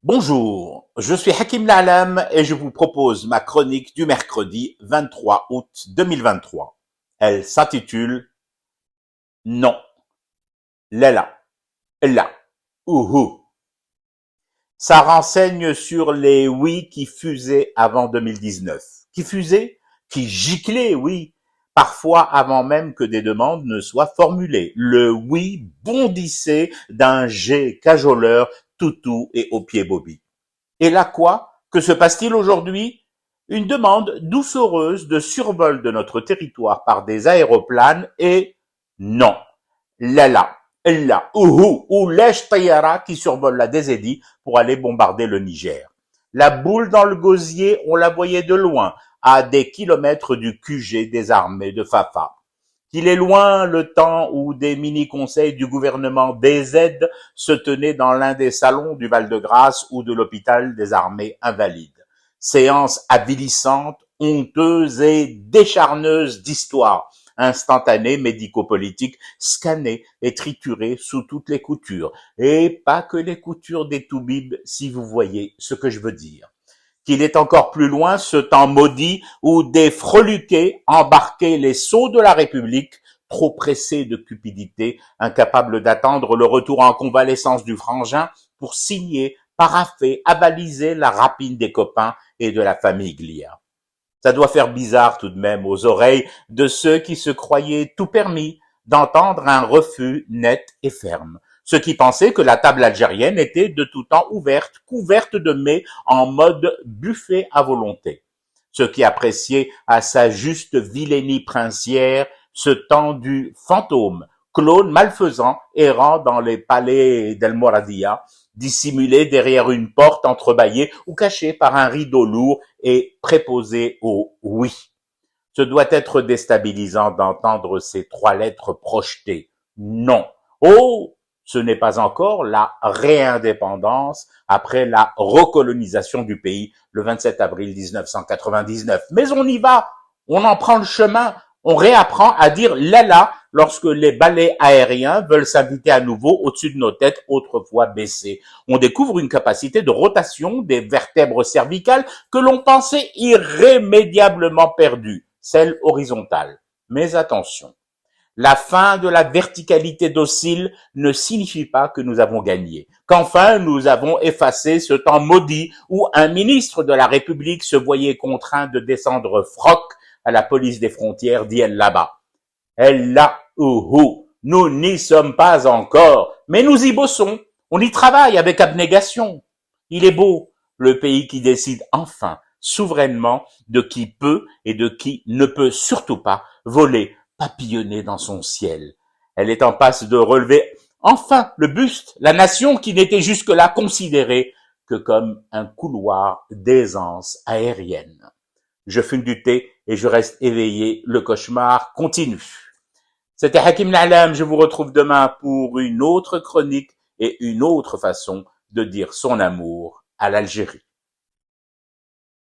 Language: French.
Bonjour, je suis Hakim La'alam et je vous propose ma chronique du mercredi 23 août 2023. Elle s'intitule Non, Lala, La, Ouhou. Ça renseigne sur les oui qui fusaient avant 2019. Qui fusaient? Qui giclaient, oui, parfois avant même que des demandes ne soient formulées. Le oui bondissait d'un jet cajoleur, toutou et au pied Bobby. Et là quoi? Que se passe-t-il aujourd'hui? Une demande doucereuse de survol de notre territoire par des aéroplanes et non. Lala, là, ou Lèche Tayara qui survole la Désédie pour aller bombarder le Niger. La boule dans le gosier, on la voyait de loin, à des kilomètres du QG des armées de Fafa. Qu'il est loin le temps où des mini-conseils du gouvernement DZ se tenaient dans l'un des salons du Val-de-Grâce ou de l'hôpital des armées invalides. Séances avilissantes, honteuses et décharneuses d'histoire, instantanées, médico-politiques, scannées et triturées sous toutes les coutures. Et pas que les coutures des toubibs, si vous voyez ce que je veux dire. Qu'il est encore plus loin ce temps maudit où des freluquets embarquaient les sceaux de la République, trop pressés de cupidité, incapables d'attendre le retour en convalescence du frangin pour signer, paraffer, avaliser la rapine des copains et de la famille Glia. Ça doit faire bizarre tout de même aux oreilles de ceux qui se croyaient tout permis d'entendre un refus net et ferme. Ceux qui pensaient que la table algérienne était de tout temps ouverte, couverte de mets en mode buffet à volonté. Ceux qui appréciaient à sa juste vilainie princière ce temps du fantôme, clone malfaisant errant dans les palais d'El Moradia, dissimulé derrière une porte entrebâillée ou caché par un rideau lourd et préposé au oui. Ce doit être déstabilisant d'entendre ces trois lettres projetées. Non. Oh, ce n'est pas encore la réindépendance après la recolonisation du pays le 27 avril 1999. Mais on y va, on en prend le chemin, on réapprend à dire lala lorsque les balais aériens veulent s'inviter à nouveau au-dessus de nos têtes autrefois baissées. On découvre une capacité de rotation des vertèbres cervicales que l'on pensait irrémédiablement perdue, celle horizontale. Mais attention, la fin de la verticalité docile ne signifie pas que nous avons gagné, qu'enfin nous avons effacé ce temps maudit où un ministre de la République se voyait contraint de descendre froc à la police des frontières d'Iel là-bas. Elle là, nous n'y sommes pas encore, mais nous y bossons, on y travaille avec abnégation. Il est beau, le pays qui décide enfin, souverainement, de qui peut et de qui ne peut surtout pas voler, papillonner dans son ciel. Elle est en passe de relever enfin le buste, la nation qui n'était jusque-là considérée que comme un couloir d'aisance aérienne. Je fume du thé et je reste éveillé, le cauchemar continue. C'était Hakim La'alam, je vous retrouve demain pour une autre chronique et une autre façon de dire son amour à l'Algérie.